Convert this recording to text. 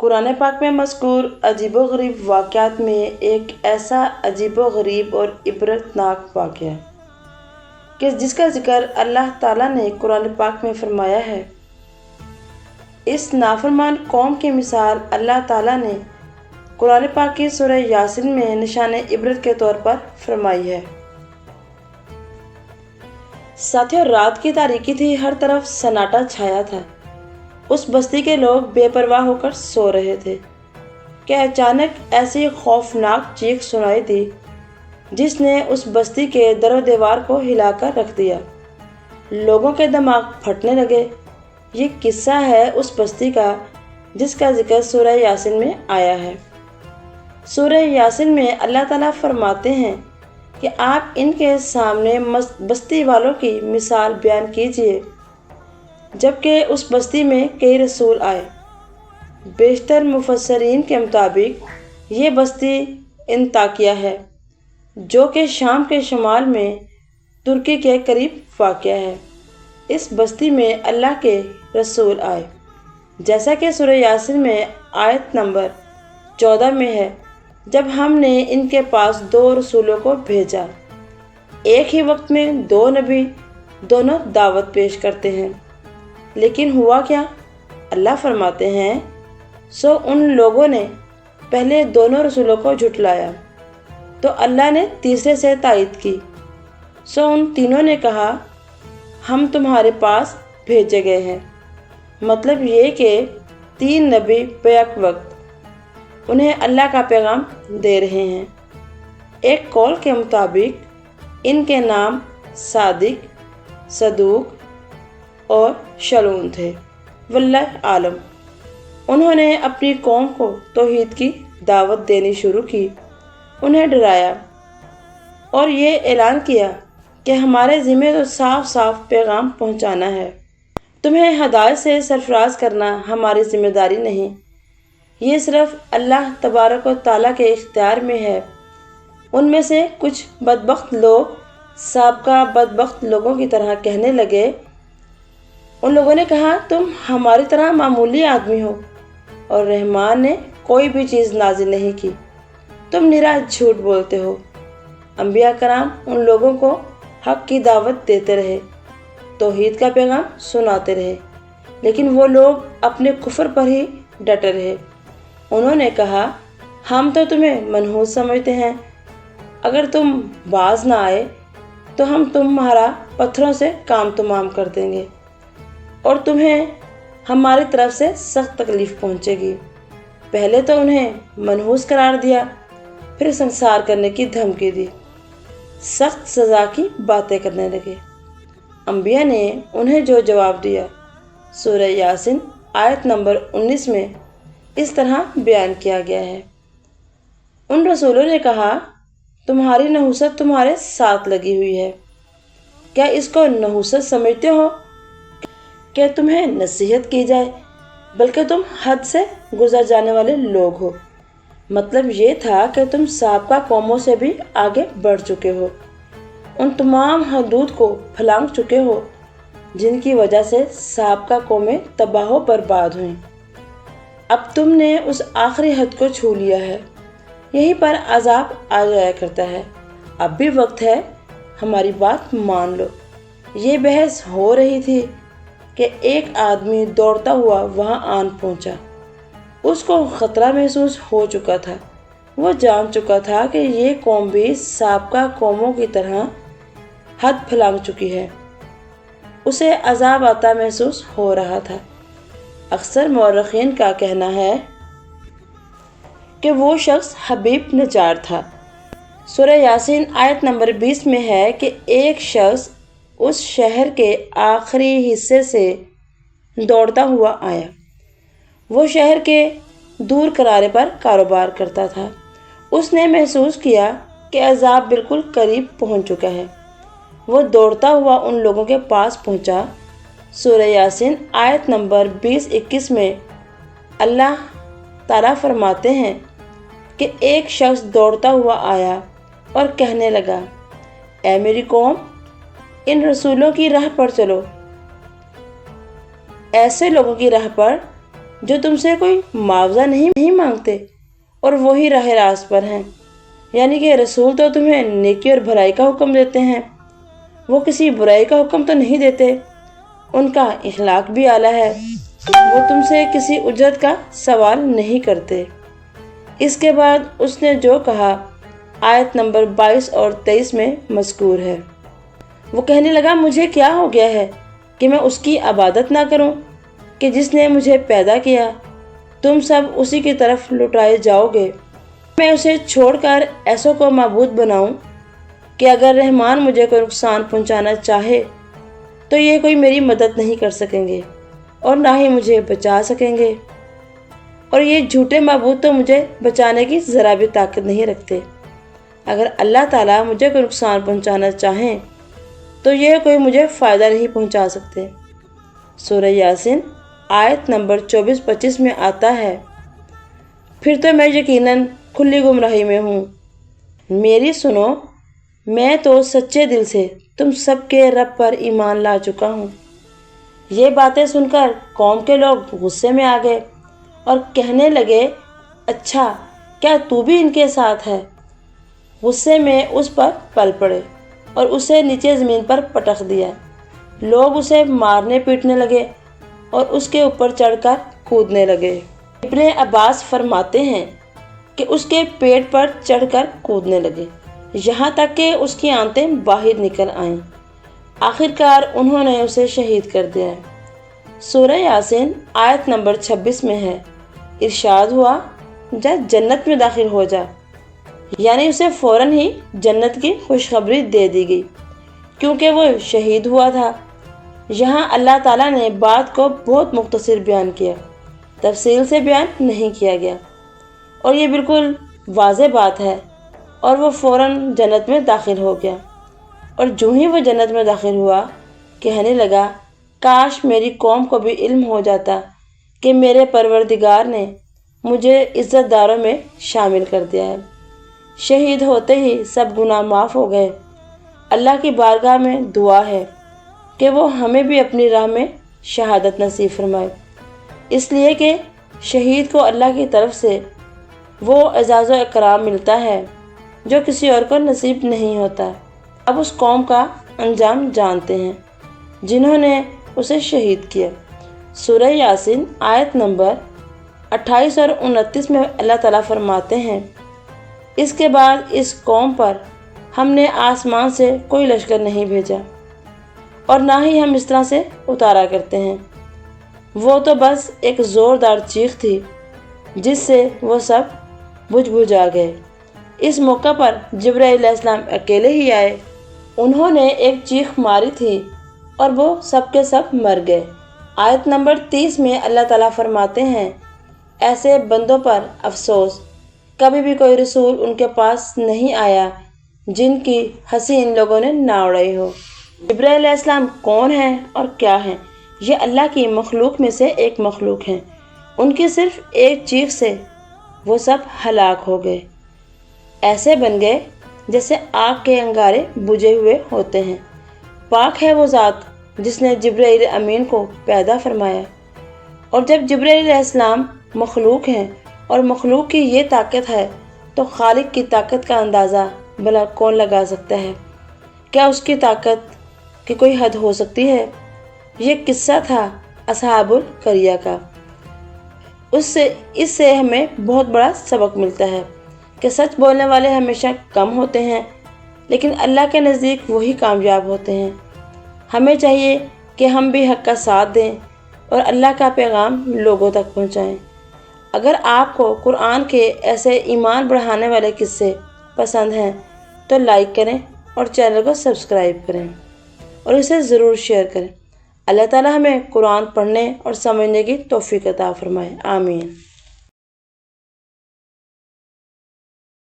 قرآن پاک میں مذکور عجیب و غریب واقعات میں ایک ایسا عجیب و غریب اور عبرتناک واقعہ کہ جس کا ذکر اللہ تعالیٰ نے قرآن پاک میں فرمایا ہے۔ اس نافرمان قوم کی مثال اللہ تعالیٰ نے قرآن پاک کی سورہ یاسین میں نشان عبرت کے طور پر فرمائی ہے۔ ساتھیوں، رات کی تاریکی تھی، ہر طرف سناٹا چھایا تھا۔ اس بستی کے لوگ بے پرواہ ہو کر سو رہے تھے کہ اچانک ایسی خوفناک چیخ سنائی دی جس نے اس بستی کے در و دیوار کو ہلا کر رکھ دیا۔ لوگوں کے دماغ پھٹنے لگے۔ یہ قصہ ہے اس بستی کا جس کا ذکر سورہ یاسین میں آیا ہے۔ سورہ یاسین میں اللہ تعالیٰ فرماتے ہیں کہ آپ ان کے سامنے بستی والوں کی مثال بیان کیجیے جبکہ اس بستی میں کئی رسول آئے۔ بیشتر مفسرین کے مطابق یہ بستی انطاکیہ ہے جو کہ شام کے شمال میں ترکی کے قریب واقع ہے۔ اس بستی میں اللہ کے رسول آئے جیسا کہ سورہ یاسین میں آیت نمبر 14 میں ہے، جب ہم نے ان کے پاس 2 رسولوں کو بھیجا، ایک ہی وقت میں 2 نبی دونوں دعوت پیش کرتے ہیں۔ لیکن ہوا کیا؟ اللہ فرماتے ہیں، سو ان لوگوں نے پہلے دونوں رسولوں کو جھٹلایا تو اللہ نے تیسرے سے تائید کی، سو ان تینوں نے کہا ہم تمہارے پاس بھیجے گئے ہیں۔ مطلب یہ کہ 3 نبی بیک وقت انہیں اللہ کا پیغام دے رہے ہیں۔ ایک قول کے مطابق ان کے نام صادق، صدوق اور شلون تھے، واللہ عالم۔ انہوں نے اپنی قوم کو توحید کی دعوت دینی شروع کی، انہیں ڈرایا اور یہ اعلان کیا کہ ہمارے ذمہ تو صاف صاف پیغام پہنچانا ہے، تمہیں ہدایت سے سرفراز کرنا ہماری ذمہ داری نہیں، یہ صرف اللہ تبارک و تعالیٰ کے اختیار میں ہے۔ ان میں سے کچھ بدبخت لوگ سابقہ بدبخت لوگوں کی طرح کہنے لگے۔ ان لوگوں نے کہا تم ہماری طرح معمولی آدمی ہو اور رحمان نے کوئی بھی چیز نازل نہیں کی، تم نرا جھوٹ بولتے ہو۔ انبیاء کرام ان لوگوں کو حق کی دعوت دیتے رہے، توحید کا پیغام سناتے رہے، لیکن وہ لوگ اپنے کفر پر ہی ڈٹے رہے۔ انہوں نے کہا ہم تو تمہیں منحوس سمجھتے ہیں، اگر تم باز نہ آئے تو ہم تمہارا پتھروں سے کام تمام کر دیں گے اور تمہیں ہماری طرف سے سخت تکلیف پہنچے گی۔ پہلے تو انہیں منحوس قرار دیا، پھر سنسار کرنے کی دھمکی دی، سخت سزا کی باتیں کرنے لگے۔ انبیاء نے انہیں جو جواب دیا سورہ یاسین آیت نمبر 19 میں اس طرح بیان کیا گیا ہے۔ ان رسولوں نے کہا تمہاری نحوست تمہارے ساتھ لگی ہوئی ہے، کیا اس کو نحوست سمجھتے ہو کہ تمہیں نصیحت کی جائے، بلکہ تم حد سے گزر جانے والے لوگ ہو۔ مطلب یہ تھا کہ تم سابقہ قوموں سے بھی آگے بڑھ چکے ہو، ان تمام حدود کو پھلانگ چکے ہو جن کی وجہ سے سابقہ قومیں تباہ و برباد ہوئیں۔ اب تم نے اس آخری حد کو چھو لیا ہے، یہیں پر عذاب آ جایا کرتا ہے، اب بھی وقت ہے، ہماری بات مان لو۔ یہ بحث ہو رہی تھی کہ ایک آدمی دوڑتا ہوا وہاں آن پہنچا۔ اس کو خطرہ محسوس ہو چکا تھا، وہ جان چکا تھا کہ یہ قوم بھی سابقہ قوموں کی طرح حد پھلانگ چکی ہے، اسے عذاب آتا محسوس ہو رہا تھا۔ اکثر مورخین کا کہنا ہے کہ وہ شخص حبیب نجار تھا۔ سورہ یاسین آیت نمبر 20 میں ہے کہ ایک شخص اس شہر کے آخری حصے سے دوڑتا ہوا آیا۔ وہ شہر کے دور کنارے پر کاروبار کرتا تھا۔ اس نے محسوس کیا کہ عذاب بالکل قریب پہنچ چکا ہے۔ وہ دوڑتا ہوا ان لوگوں کے پاس پہنچا۔ سورہ یاسین آیت نمبر 20-21 میں اللہ تعالیٰ فرماتے ہیں کہ ایک شخص دوڑتا ہوا آیا اور کہنے لگا، اے میری قوم، ان رسولوں کی راہ پر چلو، ایسے لوگوں کی راہ پر جو تم سے کوئی معاوضہ نہیں مانگتے اور وہی راہ راست پر ہیں۔ یعنی کہ رسول تو تمہیں نیکی اور بھلائی کا حکم دیتے ہیں، وہ کسی برائی کا حکم تو نہیں دیتے۔ ان کا اخلاق بھی اعلیٰ ہے، وہ تم سے کسی اجرت کا سوال نہیں کرتے۔ اس کے بعد اس نے جو کہا آیت نمبر 22 اور 23 میں مذکور ہے۔ وہ کہنے لگا مجھے کیا ہو گیا ہے کہ میں اس کی عبادت نہ کروں کہ جس نے مجھے پیدا کیا، تم سب اسی کی طرف لٹائے جاؤ گے۔ میں اسے چھوڑ کر ایسوں کو معبود بناؤں کہ اگر رحمان مجھے کوئی نقصان پہنچانا چاہے تو یہ کوئی میری مدد نہیں کر سکیں گے اور نہ ہی مجھے بچا سکیں گے، اور یہ جھوٹے معبود تو مجھے بچانے کی ذرا بھی طاقت نہیں رکھتے۔ اگر اللہ تعالیٰ مجھے کوئی نقصان پہنچانا چاہیں تو یہ کوئی مجھے فائدہ نہیں پہنچا سکتے۔ سورہ یاسین آیت نمبر 24-25 میں آتا ہے، پھر تو میں یقیناً کھلی گمراہی میں ہوں۔ میری سنو، میں تو سچے دل سے تم سب کے رب پر ایمان لا چکا ہوں۔ یہ باتیں سن کر قوم کے لوگ غصے میں آ گئے اور کہنے لگے اچھا کیا تو بھی ان کے ساتھ ہے؟ غصے میں اس پر پل پڑے اور اسے نیچے زمین پر پٹخ دیا۔ لوگ اسے مارنے پیٹنے لگے اور اس کے اوپر چڑھ کر کودنے لگے۔ ابن عباس فرماتے ہیں کہ اس کے پیٹ پر چڑھ کر کودنے لگے یہاں تک کہ اس کی آنتیں باہر نکل آئیں۔ آخرکار انہوں نے اسے شہید کر دیا۔ سورہ یاسین آیت نمبر 26 میں ہے، ارشاد ہوا جا جنت میں داخل ہو جا، یعنی اسے فوراً ہی جنت کی خوشخبری دے دی گئی کیونکہ وہ شہید ہوا تھا۔ یہاں اللہ تعالیٰ نے بات کو بہت مختصر بیان کیا، تفصیل سے بیان نہیں کیا گیا، اور یہ بالکل واضح بات ہے۔ اور وہ فوراً جنت میں داخل ہو گیا، اور جو ہی وہ جنت میں داخل ہوا کہنے لگا کاش میری قوم کو بھی علم ہو جاتا کہ میرے پروردگار نے مجھے عزت داروں میں شامل کر دیا ہے۔ شہید ہوتے ہی سب گناہ معاف ہو گئے۔ اللہ کی بارگاہ میں دعا ہے کہ وہ ہمیں بھی اپنی راہ میں شہادت نصیب فرمائے، اس لیے کہ شہید کو اللہ کی طرف سے وہ اعزاز و اکرام ملتا ہے جو کسی اور کو نصیب نہیں ہوتا۔ اب اس قوم کا انجام جانتے ہیں جنہوں نے اسے شہید کیا۔ سورہ یاسین آیت نمبر 28 اور 29 میں اللہ تعالیٰ فرماتے ہیں، اس کے بعد اس قوم پر ہم نے آسمان سے کوئی لشکر نہیں بھیجا اور نہ ہی ہم اس طرح سے اتارا کرتے ہیں۔ وہ تو بس ایک زوردار چیخ تھی جس سے وہ سب بجھ بجھا گئے۔ اس موقع پر جبرائیل علیہ السلام اکیلے ہی آئے، انہوں نے ایک چیخ ماری تھی اور وہ سب کے سب مر گئے۔ آیت نمبر 30 میں اللہ تعالیٰ فرماتے ہیں، ایسے بندوں پر افسوس، کبھی بھی کوئی رسول ان کے پاس نہیں آیا جن کی ہنسی ان لوگوں نے نہ اڑائی ہو۔ جبرائیل علیہ السلام کون ہیں اور کیا ہیں؟ یہ اللہ کی مخلوق میں سے ایک مخلوق ہیں۔ ان کی صرف ایک چیخ سے وہ سب ہلاک ہو گئے، ایسے بن گئے جیسے آگ کے انگارے بجھے ہوئے ہوتے ہیں۔ پاک ہے وہ ذات جس نے جبرائیل امین کو پیدا فرمایا۔ اور جب جبرائیل علیہ السلام مخلوق ہیں اور مخلوق کی یہ طاقت ہے تو خالق کی طاقت کا اندازہ بھلا کون لگا سکتا ہے؟ کیا اس کی طاقت کی کوئی حد ہو سکتی ہے؟ یہ قصہ تھا اصحاب القریہ کا۔ اس سے ہمیں بہت بڑا سبق ملتا ہے کہ سچ بولنے والے ہمیشہ کم ہوتے ہیں، لیکن اللہ کے نزدیک وہی کامیاب ہوتے ہیں۔ ہمیں چاہیے کہ ہم بھی حق کا ساتھ دیں اور اللہ کا پیغام لوگوں تک پہنچائیں۔ اگر آپ کو قرآن کے ایسے ایمان بڑھانے والے قصے پسند ہیں تو لائک کریں اور چینل کو سبسکرائب کریں اور اسے ضرور شیئر کریں۔ اللہ تعالیٰ ہمیں قرآن پڑھنے اور سمجھنے کی توفیق عطا فرمائے، آمین۔